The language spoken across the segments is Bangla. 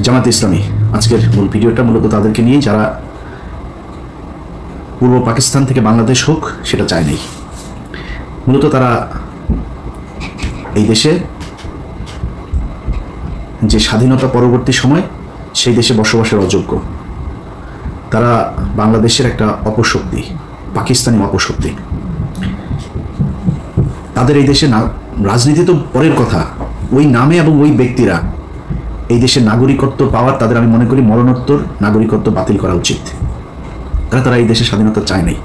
জামাতে ইসলামী আজকের মূল ভিডিওটা মূলত তাদেরকে নিয়ে যারা পূর্ব পাকিস্তান থেকে বাংলাদেশ হোক সেটা চায় নাই। মূলত তারা এই দেশে যে স্বাধীনতা পরবর্তী সময় সেই দেশে বসবাসের অযোগ্য, তারা বাংলাদেশের একটা অপশক্তি, পাকিস্তানি অপশক্তি। তাদের এই দেশে রাজনীতি তো পরের কথা, ওই নামে এবং ওই ব্যক্তিরা এই দেশের নাগরিকত্ব পাওয়ার তাদের আমি মনে করি মরণোত্তর নাগরিকত্ব বাতিল করা উচিত, কারণ তারা এই দেশে স্বাধীনতা চায় নাই।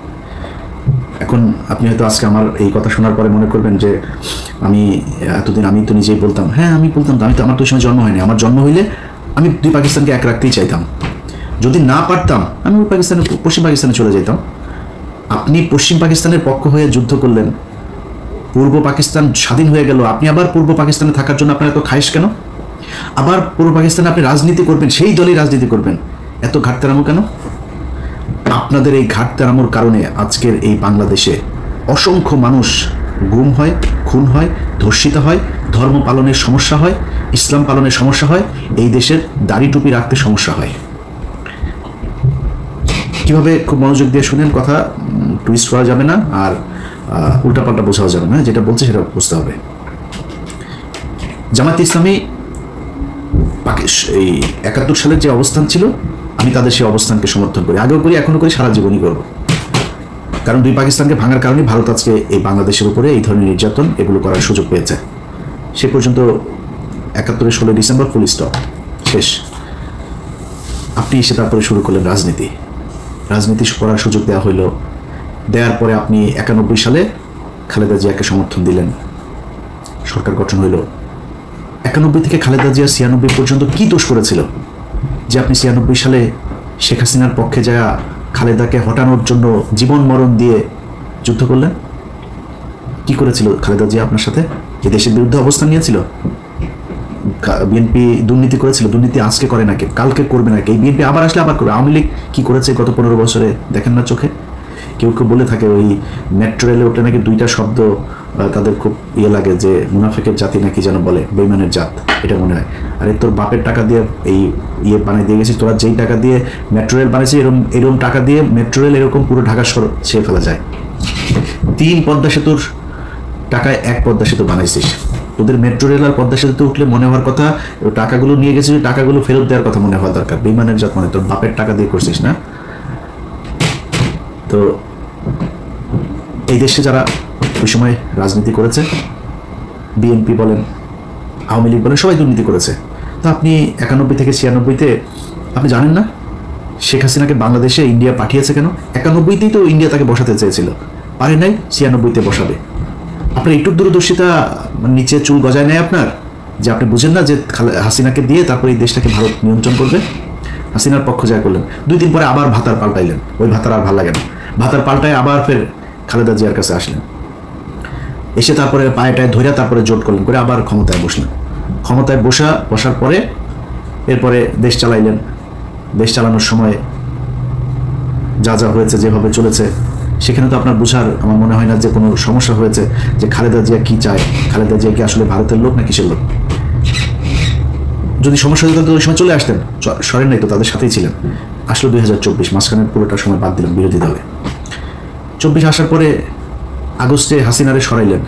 এখন আপনি হয়তো আজকে আমার এই কথা শোনার পরে মনে করবেন যে আমি এতদিন আমি তো নিজেই বলতাম, হ্যাঁ আমি বলতাম, আমি তো আমার তো সময় জন্ম হয়নি, আমার জন্ম হইলে আমি দুই পাকিস্তানকে এক রাখতেই চাইতাম, যদি না পারতাম আমি পশ্চিম পাকিস্তানে চলে যেতাম। আপনি পশ্চিম পাকিস্তানের পক্ষ হয়ে যুদ্ধ করলেন, পূর্ব পাকিস্তান স্বাধীন হয়ে গেল, আপনি আবার পূর্ব পাকিস্তানে থাকার জন্য আপনার এত খায়েশ কেন? আবার পূর্ব পাকিস্তানে আপনি রাজনীতি করবেন, সেই দলেই রাজনীতি করবেন, এত ঘাটতেরামো কেন? আপনাদের এই ঘাটতেরামোর কারণে আজকের এই বাংলাদেশে অসংখ্য মানুষ গুম হয়, খুন হয়, ধর্ষিত হয়, ধর্ম পালনের সমস্যা হয়, ইসলাম পালনের সমস্যা হয়, এই দেশের দাড়ি টুপি রাখতে সমস্যা হয়। কিভাবে খুব মনোযোগ দিয়ে শুনেন, কথা টুইস্ট করা যাবে না আর উল্টাপাল্টা বোঝাও যাবে না, যেটা বলছে সেটা বুঝতে হবে। জামায়াতে ইসলামী এই ৭১ সালের যে অবস্থান ছিল, আমি তাদের সেই অবস্থানকে সমর্থন করি, আগেও করি, এখনো করি, সারা জীবনই করব। কারণ দুই পাকিস্তানকে ভাঙার কারণে ভারত আজকে এই বাংলাদেশের উপরে এই ধরনের নির্যাতন এগুলো করার সুযোগ পেয়েছে। সে পর্যন্ত ৭১-এর ১৬ ডিসেম্বর ফুল স্টপ, শেষ। আপনি এসে তারপরে শুরু করলেন রাজনীতি করার সুযোগ দেওয়া হইলো, দেওয়ার পরে আপনি ৯১ সালে খালেদা জিয়াকে সমর্থন দিলেন, সরকার গঠন হইল। ৯১ থেকে খালেদা জিয়া ৯৬ পর্যন্ত কি দোষ করেছিল যে আপনি ৯৬ সালে শেখ হাসিনার পক্ষে যাওয়া খালেদাকে হটানোর জন্য জীবন মরণ দিয়ে যুদ্ধ করলেন? কি করেছিল খালেদা জিয়া আপনার সাথে? যে দেশের বিরুদ্ধে অবস্থান নিয়েছিল। বিএনপি দুর্নীতি করেছিল, দুর্নীতি আজকে করে নাকি, কালকে করবে নাকি, এই বিএনপি আবার আসলে আবার করবে। আওয়ামী লীগ কি করেছে গত ১৫ বছরে দেখেন না চোখে? কেউ কেউ বলে থাকে ওই মেট্রো রেলে ওঠে নাকি দুইটা শব্দ তাদের খুব লাগে, যে মুনাফিকের জাতি নাকি যেন বলে, বেইমানের জাত, এটা মনে হয়। আরে তোর বাপের টাকা দিয়ে এই বানিয়ে দিয়ে গেছিস, তোরা যেই টাকা দিয়ে মেট্রো রেল বানিয়েছিস, এরকম টাকা দিয়ে মেট্রো রেল এরকম পুরো ঢাকা শহর ছেড়ে ফেলা যায়। ৩ পদ্মা সেতুর টাকায় ১ পদ্মা সেতু বানাইছিস। তোদের মেট্রো রেল আর পদ্মা সেতুতে উঠলে মনে হওয়ার কথা টাকাগুলো নিয়ে গেছিস, টাকাগুলো ফেরত দেওয়ার কথা মনে হওয়া দরকার। বেইমানের জাত মানে তোর বাপের টাকা দিয়ে করছিস না? তো এই দেশে যারা ওই সময় রাজনীতি করেছে, বিএনপি বলেন, আওয়ামী লীগ বলেন, সবাই দুর্নীতি করেছে। তো আপনি ৯১ থেকে ৯৬-তে আপনি জানেন না শেখ হাসিনাকে বাংলাদেশে ইন্ডিয়া পাঠিয়েছে কেন? ৯১-তেই তো ইন্ডিয়া তাকে বসাতে চেয়েছিল, পারে নাই, ৯৬-তে বসাবে। আপনার একটু দূরদর্শিতা নিচে চুল গজায় নেয় আপনার, যে আপনি বুঝেন না যে হাসিনাকে দিয়ে তারপরে এই দেশটাকে ভারত নিয়ন্ত্রণ করবে। হাসিনার পক্ষ যা করলেন, ২ দিন পরে আবার ভাতার পাল্টাইলেন, ওই ভাতার আর ভালো লাগে না, ভাতার পাল্টায় আবার ফের খালেদা জিয়ার কাছে আসলেন, এসে তারপরে পায়েটায় ধরে তারপরে জোট করলেন, করে আবার ক্ষমতায় বসলেন। ক্ষমতায় বসার পরে এরপরে দেশ চালাইলেন। দেশ চালানোর সময় যা যা হয়েছে, যেভাবে চলেছে, সেখানে তো আপনার বোঝার আমার মনে হয় না যে কোনো সমস্যা হয়েছে যে খালেদা জিয়া কি চায়, খালেদা জিয়া কি আসলে ভারতের লোক না কিসের লোক। যদি সমস্যা হতো ওই সময় চলে আসতেন, সরেন নাই তো, তাদের সাথেই ছিলেন। আসলে ২০২৪, মাঝখানের পুরোটা সময় বাদ দিলাম বিরোধী দলে। ২৪ আসার পরে আগস্টে হাসিনারে সরাইলেন,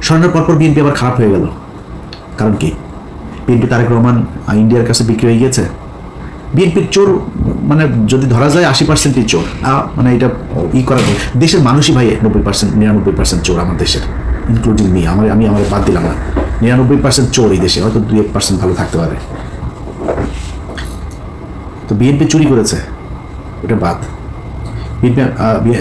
সরানোর পরপর বিএনপি আবার খারাপ হয়ে গেল। কারণ কি? বিএনপি তারেক রহমান ইন্ডিয়ার কাছে বিক্রি হয়ে গিয়েছে। বিএনপির চোর মানে যদি ধরা যায় ৮০%ই চোর, মানে এটা করা যায়। দেশের মানুষই ভাই ৯০%, ৯৯% চোর আমার দেশের, ইনক্লুডিং মি, আমি আমার বাদ দিলাম না। ৯৯% চোর এই দেশে, হয়তো ২-১% ভালো থাকতে পারে। তো বিএনপি চুরি করেছে, ওটা বাদ। বিএনপি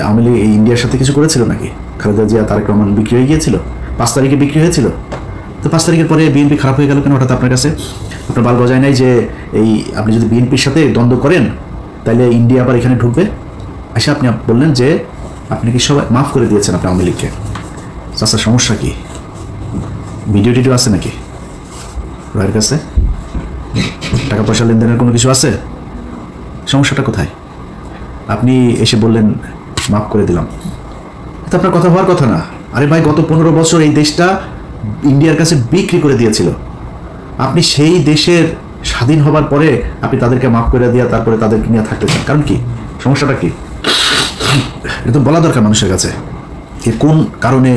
আওয়ামী লীগ এই ইন্ডিয়ার সাথে কিছু করেছিল নাকি? খালেদা জিয়া তারেক রহমান বিক্রি হয়ে গিয়েছিল, ৫ তারিখে বিক্রি হয়েছিল। তো ৫ তারিখের পরে বিএনপি খারাপ হয়ে গেল কেন হঠাৎ আপনার কাছে? আপনার বাল গজায় নাই যে এই আপনি যদি বিএনপির সাথে দ্বন্দ্ব করেন তাহলে ইন্ডিয়া আবার এখানে ঢুকবে? আচ্ছা, আপনি বললেন যে আপনি কি সবাই মাফ করে দিয়েছেন আপনি আওয়ামী লীগকে। আচ্ছা, সমস্যা কি? ভিডিও টিডিও আছে নাকি রয়ের কাছে? টাকা পয়সা লেনদেনের কোনো কিছু আছে? সমস্যাটা কোথায়? আপনি এসে বললেন মাফ করে দিলাম, এটা আপনার কথা হওয়ার কথা না। আরে ভাই, গত ১৫ বছর এই দেশটা ইন্ডিয়ার কাছে বিক্রি করে দিয়েছিল। আপনি সেই দেশের স্বাধীন হবার পরে আপনি তাদেরকে মাফ করে দিয়ে তারপরে তাদেরকে নিয়ে থাকতে চান, কারণ কি? সমস্যাটা কি? এটা তো বলা দরকার মানুষের কাছে, এর কোন কারণে,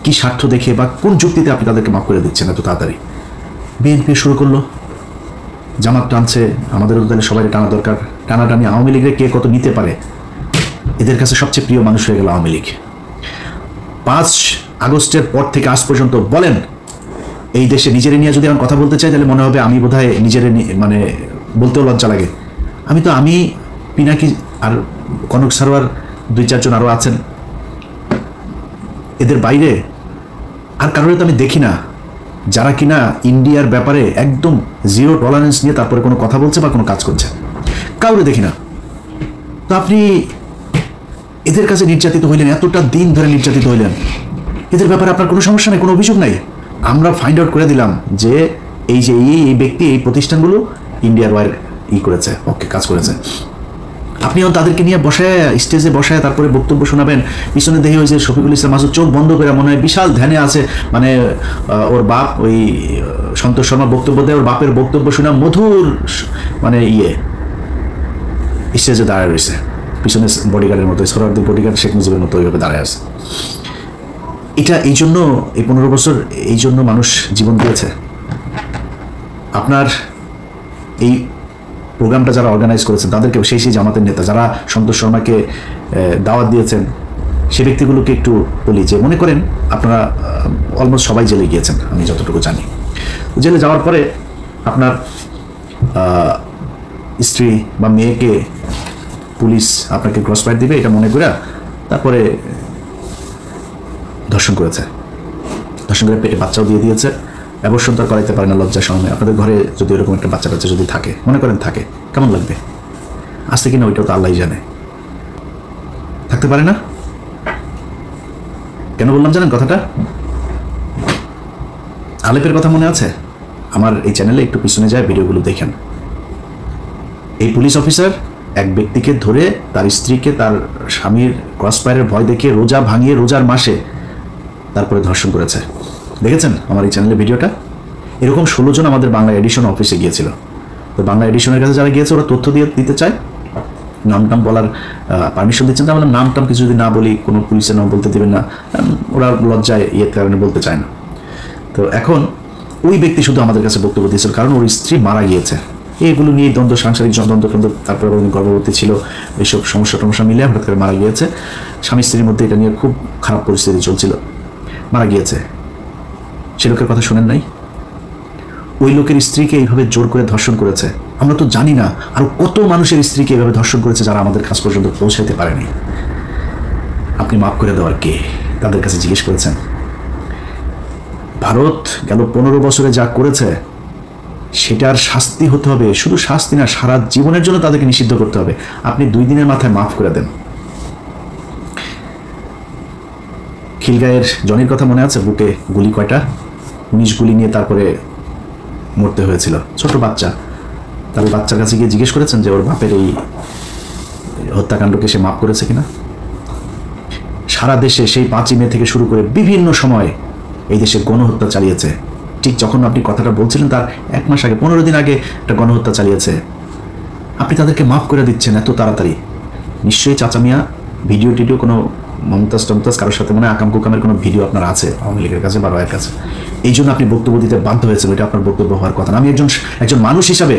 কি স্বার্থ দেখে বা কোন যুক্তিতে আপনি তাদেরকে মাফ করে দিচ্ছেন এত তাড়াতাড়ি? বিএনপি শুরু করলো, জামাত টানছে, আমাদের তাহলে সবাই টানা দরকার। টানাটানি আওয়ামী লীগের কে কত নিতে পারে, এদের কাছে সবচেয়ে প্রিয় মানুষ হয়ে গেল আওয়ামী লীগ। 5 আগস্টের পর থেকে আজ পর্যন্ত বলেন, এই দেশে নিজের নিয়ে যদি আমি কথা বলতে চাই তাহলে মনে হবে আমি বোধহয় নিজের মানে বলতেও লজ্জা লাগে। আমি পিনাকি আর কনক সারোয়ার 2-4 জন আরও আছেন, এদের বাইরে আর কারোর তো আমি দেখি না যারা কিনা ইন্ডিয়ার ব্যাপারে একদম জিরো টলারেন্স নিয়ে তারপরে কোনো কথা বলছে বা কোনো কাজ করছে, কাউরে দেখি না। তো আপনি এদের কাছে নির্যাতিত হইলেন, এতটা দিন ধরে নির্যাতিত হইলেন, এদের ব্যাপারে আপনার কোনো সমস্যা নেই, কোনো অভিযোগ নাই। আমরা ফাইন্ড আউট করে দিলাম যে এই ব্যক্তি এই প্রতিষ্ঠানগুলো ইন্ডিয়ার ওয়ার করেছে, ওকে কাজ করেছে। আপনিও তাদেরকে নিয়ে বসায়, স্টেজে বসায় তারপরে বক্তব্য শোনাবেন। পিছনে দেখে ওই যে শফিকুল ইসলাম মাসুদ চোখ বন্ধ করে মনে হয় বিশাল ধ্যানে আছে, মানে ওর বাপ ওই সন্তোষ শর্মা বক্তব্য দেয়, ওর বাপের বক্তব্য শোনা মধুর, মানে স্টেজে দাঁড়ায় রয়েছে, পিছনে বডিগার্ডের মতো, সরারদি বডিগার্ড শেখ মুজিবের মতো ওইভাবে দাঁড়ায় আছে। এটা এই জন্য এই 15 বছর এই জন্য মানুষ জীবন দিয়েছে। আপনার এই প্রোগ্রামটা যারা অর্গানাইজ করেছেন তাদেরকে, সেই জামাতের নেতা যারা সন্তোষ শর্মাকে দাওয়াত দিয়েছেন, সে ব্যক্তিগুলোকে একটু বলি যে মনে করেন আপনারা অলমোস্ট সবাই জেলে গিয়েছেন, আমি যতটুকু জানি। জেলে যাওয়ার পরে আপনার স্ত্রী বা মেয়েকে পুলিশ আপনাকে ক্রস ফায়ার দিবে এটা মনে করে তারপরে ধর্ষণ করেছে, ধর্ষণ করে পেটে বাচ্চাও দিয়ে দিয়েছে, অ্যাবর্শন তো করাইতে পারে না লজ্জা শরমে। আপনাদের ঘরে যদি এরকম একটা বাচ্চা কাচ্চা যদি থাকে, মনে করেন থাকে, কেমন লাগবে? আসতে কিনা ওইটাও তো আল্লাহই জানে, থাকতে পারে না। কেন বললাম জানেন কথাটা? আলেপের কথা মনে আছে? আমার এই চ্যানেলে একটু পিছনে যায়, ভিডিওগুলো দেখেন। এই পুলিশ অফিসার এক ব্যক্তিকে ধরে তার স্ত্রীকে তার স্বামীর ক্রসফায়ারের ভয় দেখিয়ে রোজা ভাঙিয়ে রোজার মাসে তারপরে ধর্ষণ করেছে। দেখেছেন আমার এই চ্যানেলে ভিডিওটা? এরকম 16 জন আমাদের বাংলা এডিশন অফিসে গিয়েছিল। তো বাংলা এডিশনের কাছে যারা গিয়েছে ওরা তথ্য দিতে চায়, নামটাম বলার পারমিশন দিচ্ছেন। তো আমরা নামটাম কিছু যদি না বলি, কোনো পুলিশের নাম বলতে দেবেন না, ওরা লজ্জায় কারণে বলতে চায় না। তো এখন ওই ব্যক্তি শুধু আমাদের কাছে বক্তব্য দিয়েছিল, কারণ ওর স্ত্রী মারা গিয়েছে। এইগুলো নিয়ে দ্বন্দ্ব, সাংসারিক দ্বন্দ্ব, তারপরে গর্ভবতী ছিল, এইসব সমস্যা মিলে হঠাৎ করে মারা গিয়েছে। স্বামী স্ত্রীর মধ্যে এটা নিয়ে খুব খারাপ পরিস্থিতি চলছিল, মারা গিয়েছে। সে লোকের কথা শোনেন নাই? ওই লোকের স্ত্রীকে এইভাবে জোর করে ধর্ষণ করেছে। আমরা তো জানি না আর কত মানুষের স্ত্রীকে এইভাবে ধর্ষণ করেছে যারা আমাদের কাছ পর্যন্ত পৌঁছাতে পারেনি। আপনি মাফ করে দেওয়ার কে? তাদের কাছে জিজ্ঞেস করেছেন? ভারত গেল 15 বছরে যা করেছে সেটার শাস্তি হতে হবে, শুধু শাস্তি না, সারা জীবনের জন্য তাদেরকে নিষিদ্ধ করতে হবে। আপনি 2 দিনের মাথায় মাফ করে দেন। খিলগাঁয়ের জনির কথা মনে আছে? বুকে গুলি কয়টা? 19 গুলি নিয়ে তারপরে মরতে হয়েছিল, ছোট বাচ্চা। তবে বাচ্চার কাছে গিয়ে জিজ্ঞেস করেছেন যে ওর বাপের এই হত্যাকাণ্ডকে সে মাফ করেছে কিনা? সারা দেশে সেই 5ই মে থেকে শুরু করে বিভিন্ন সময় এই দেশে গণহত্যা চালিয়েছে। ঠিক যখন আপনি কথাটা বলছিলেন তার 1 মাস আগে, 15 দিন আগে একটা গণহত্যা চালিয়েছে। আপনি তাদেরকে মাফ করে দিচ্ছেন এত তাড়াতাড়ি। নিশ্চয়ই চাচা মিয়া ভিডিও কোনো মমতাজ টমতাজ কারোর সাথে মনে হয় আকাম কুকামের কোনো ভিডিও আপনার আছে আওয়ামী লীগের কাছে বা রয়ের কাছে, এই জন্য আপনি বক্তব্য দিতে বাধ্য হয়েছেন। এটা আপনার বক্তব্য হওয়ার কথা না। আমি একজন মানুষ হিসাবে,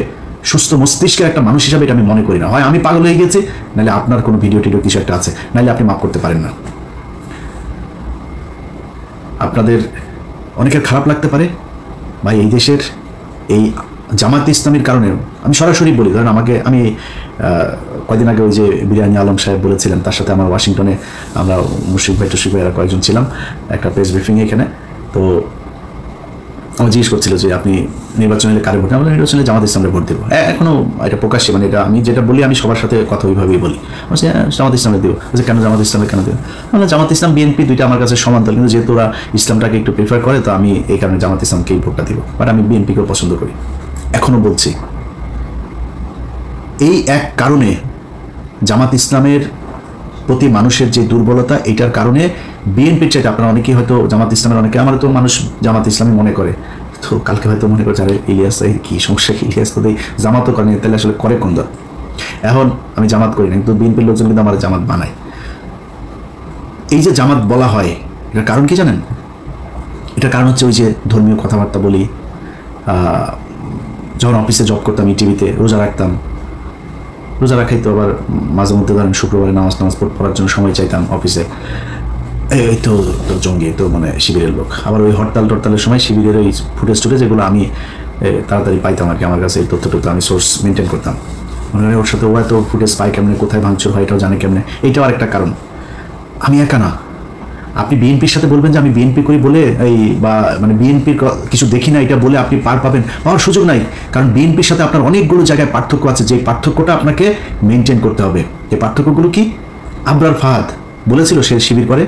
সুস্থ মস্তিষ্কের একটা মানুষ হিসাবে এটা আমি মনে করি না। হয় আমি পাগল হয়ে গেছি, নাহলে আপনার কোনো ভিডিও কিছু একটা আছে, নাহলে আপনি মাফ করতে পারেন না। আপনাদের অনেকের খারাপ লাগতে পারে ভাই, এই দেশের এই জামাত ইসলামীর কারণে। আমি সরাসরি বলি, ধরেন আমি কয়েকদিন আগে ওই যে বিরিয়ানি আলম সাহেব বলেছিলেন, তার সাথে আমার ওয়াশিংটনে আমরা মুশফিক ভাই এরা কয়েকজন ছিলাম একটা প্রেস ব্রিফিংয়ে এখানে। তো আমার জিজ্ঞেস করছিল যে আপনি নির্বাচনে কারে ভোট? আমরা নির্বাচনে জামাত ইসলামে ভোট দেবো। এখনও এটা প্রকাশ্যে, মানে এটা আমি যেটা বলি আমি সবার সাথে কথা ওইভাবেই বলি। বলছি জামাত ইসলামে দেবো। বলছে কেন জামাত ইসলামে কেন দেবো? আমরা জামাত ইসলাম বিএনপি দুইটা আমার কাছে সমান্তরাল, কিন্তু যেহেতু ওরা ইসলামটাকে একটু প্রিফার করে তো আমি এই কারণে জামাত ইসলামকেই ভোটটা দিব। বাট আমি বিএনপিকেও পছন্দ করি, এখনও বলছি। এই এক কারণে জামাত ইসলামের প্রতি মানুষের যে দুর্বলতা, এইটার কারণে বিএনপির চাইতে আপনারা অনেকেই হয়তো জামাত ইসলামের অনেকে, আমার তো মানুষ জামাত ইসলামী মনে করে, তো কালকে হয়তো মনে করছে আরে ইলিয়াস এই কী সমস্যা, কি ইলিয়াস তো জামাতও করেনি, তাহলে আসলে করে কোন দল? এখন আমি জামাত করি না, কিন্তু বিএনপির লোকজন কিন্তু আমার জামাত বানায়। এই যে জামাত বলা হয়, এটার কারণ কি জানেন? এটার কারণ হচ্ছে ওই যে ধর্মীয় কথাবার্তা বলি, যখন অফিসে জব করতাম টিভিতে রোজা রাখতাম, রোজা রাখাই তো আবার মাঝে মধ্যে ধরেন শুক্রবারে নামাজ পড়ার জন্য সময় চাইতাম অফিসে, এই তো জঙ্গি, তো মানে শিবিরের লোক। আবার ওই হরতালের সময় শিবিরের ওই ফুটেজ যেগুলো আমি তাড়াতাড়ি পাইতাম আর কি, আমার কাছে এই তথ্যটা আমি সোর্স মেনটেন করতাম। মানে ওর সাথে ও এত ফুটেজ পাই কেমনে, কোথায় ভাঙচুর হয় এটাও জানে কেমনে, এইটাও আরেকটা কারণ। আমি একা না, আপনি বিএনপির সাথে বলবেন যে আমি বিএনপি করি বলে এই বা মানে বিএনপির কিছু দেখি না এটা বলে আপনি পাওয়ার সুযোগ নাই। কারণ বিএনপির সাথে আপনার অনেকগুলো জায়গায় পার্থক্য আছে, যে পার্থক্যটা আপনাকে মেনটেন করতে হবে। এই পার্থক্যগুলো কি? আবরার ফাহাদ বলেছিল সে শিবির করে,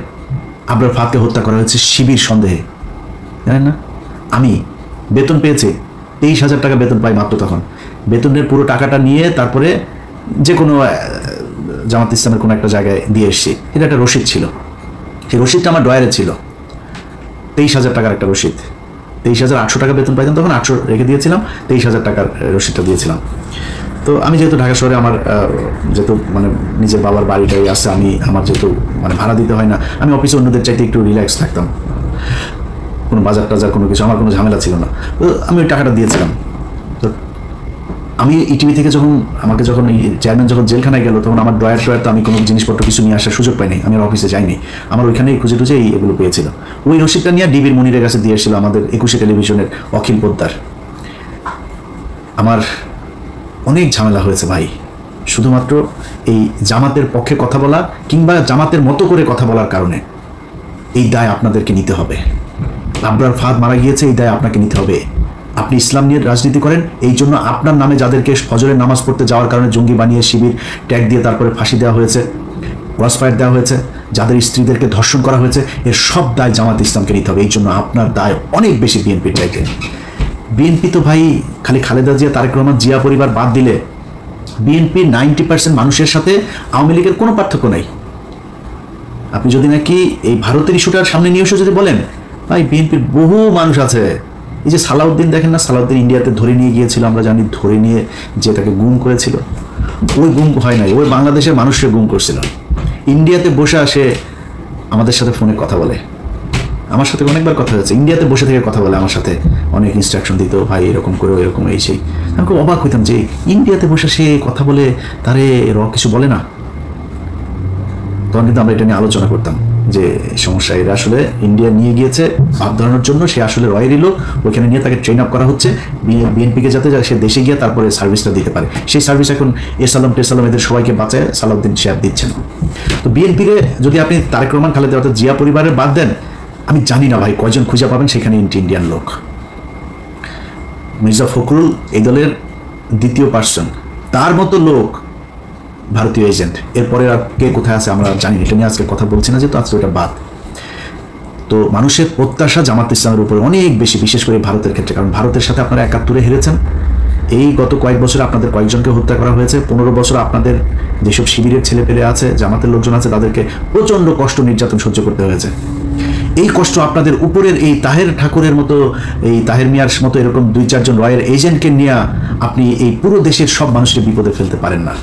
আবরার ফাহাদকে হত্যা করা হয়েছে শিবির সন্দেহে, জানেন না? আমি বেতন পেয়েছি 23,000 টাকা বেতন পাই মাত্র, তখন বেতনের পুরো টাকাটা নিয়ে তারপরে যে কোনো জামাত ইসলামের কোনো একটা জায়গায় দিয়ে এসেছি। এটা একটা রসিদ ছিল, সেই রসিদটা আমার ডয়ারে ছিল, 23,000 টাকার একটা রসিদ। 23,800 টাকা বেতন পাইতাম তখন, 800 রেখে দিয়েছিলাম, 23,000 টাকার রসিদটা দিয়েছিলাম। তো আমি যেহেতু ঢাকা শহরে আমার যেহেতু মানে নিজের বাবার বাড়িটাই আছে, আমার যেহেতু মানে ভাড়া দিতে হয় না, আমি অফিসে অন্যদের চাইতে একটু রিল্যাক্স থাকতাম, কোনো বাজার টাজার কোনো কিছু আমার কোনো ঝামেলা ছিল না। তো আমি ওই টাকাটা দিয়েছিলাম। তো আমি ইটিভি থেকে আমাকে যখন চেয়ারম্যান যখন জেলখানায় গেল, তখন আমার ড্রয়ার তো আমি কোনো জিনিসপত্র কিছু নিয়ে আসার সুযোগ পাইনি, আমি আর অফিসে যাইনি, আমার ওইখানেই খুঁজে এগুলো পেয়েছিল। ওই রসিদটা নিয়ে ডিবির মনিরের কাছে দিয়ে এসেছিল আমাদের 21 টেলিভিশনের অখিল পোদ্দার। আমার অনেক ঝামেলা হয়েছে ভাই, শুধুমাত্র এই জামাতের পক্ষে কথা বলা কিংবা জামাতের মতো করে কথা বলার কারণে। এই দায় আপনাদেরকে নিতে হবে। আবরার ফাহাদ মারা গিয়েছে, এই দায় আপনাকে নিতে হবে। আপনি ইসলাম নিয়ে রাজনীতি করেন, এই জন্য আপনার নামে যাদেরকে ফজরের নামাজ পড়তে যাওয়ার কারণে জঙ্গি বানিয়ে শিবির ট্যাগ দিয়ে তারপরে ফাঁসি দেওয়া হয়েছে, ক্রসফায়ার দেওয়া হয়েছে, যাদের স্ত্রীদেরকে ধর্ষণ করা হয়েছে, এর সব দায় জামাত ইসলামকে নিতে হবে। এই জন্য আপনার দায় অনেক বেশি বিএনপির চাইতে। বিএনপি তো ভাই খালি খালেদা জিয়া, তারেক রহমান, জিয়া পরিবার বাদ দিলে বিএনপির 90% মানুষের সাথে আওয়ামী লীগের কোনো পার্থক্য নাই। আপনি যদি নাকি এই ভারতের ইস্যুটার সামনে নিয়ে এসে যদি বলেন, ভাই বিএনপির বহু মানুষ আছে। এই যে সালাউদ্দিন দেখেন না, সালাউদ্দিন ইন্ডিয়াতে ধরে নিয়ে গিয়েছিল, আমরা জানি, ধরে নিয়ে যে তাকে গুম করেছিল, ওই গুম হয় নাই, ওই বাংলাদেশের মানুষকে গুম করছিল। ইন্ডিয়াতে বসে আসে আমাদের সাথে ফোনে কথা বলে, আমার সাথে অনেকবার কথা হয়েছে, ইন্ডিয়াতে বসে থেকে কথা বলে আমার সাথে, অনেক ইনস্ট্রাকশন দিত, ভাই এরকম করে এরকম এই সেই। আমি খুব অবাক হইতাম যে ইন্ডিয়াতে বসে সে কথা বলে, তারে কিছু বলে না। তখন কিন্তু আমরা এটা নিয়ে আলোচনা করতাম যে সমস্যা, এরা আসলে ইন্ডিয়া নিয়ে গিয়েছে ভাব ধরানোর জন্য, সে আসলে রয়েরই লোক, ওইখানে নিয়ে তাকে ট্রেন আপ করা হচ্ছে বিএনপিকে, যাতে সে দেশে গিয়ে তারপরে সার্ভিসটা দিতে পারে। সেই সার্ভিস এখন এসালাম টেসালাম এদের সবাইকে বাঁচায় সালাউদ্দিন শেয়ার দিচ্ছেন। তো বিএনপিকে যদি আপনি তারেক রহমান, খালেদা অর্থাৎ জিয়া পরিবারের বাদ দেন, আমি জানি না ভাই কয়জন খুঁজে পাবেন সেখানে ইন্ডিয়ান লোক। মির্জা ফখরুল এই দলের দ্বিতীয় পার্সন, তার মতো লোক ভারতীয় এজেন্ট। এরপরে আর কে কোথায় আছে আমরা জানি, এটা নিয়ে আজকে কথা বলছি না, যেহেতু আজকে ওটা বাদ। তো মানুষের প্রত্যাশা জামাত ইসলামের উপরে অনেক বেশি, বিশেষ করে ভারতের ক্ষেত্রে, কারণ ভারতের সাথে আপনারা 71-এ হেরেছেন। এই গত কয়েক বছরে আপনাদের কয়েকজনকে হত্যা করা হয়েছে। 15 বছর আপনাদের যেসব শিবিরের ছেলেপেলে আছে, জামাতের লোকজন আছে, তাদেরকে প্রচণ্ড কষ্ট নির্যাতন সহ্য করতে হয়েছে। এই কষ্ট আপনাদের উপরের এই তাহের ঠাকুরের মতো, এই তাহের মিয়ার মতো এরকম 2-4 জন রয়ের এজেন্টকে নিয়ে আপনি এই পুরো দেশের সব মানুষকে বিপদে ফেলতে পারেন না।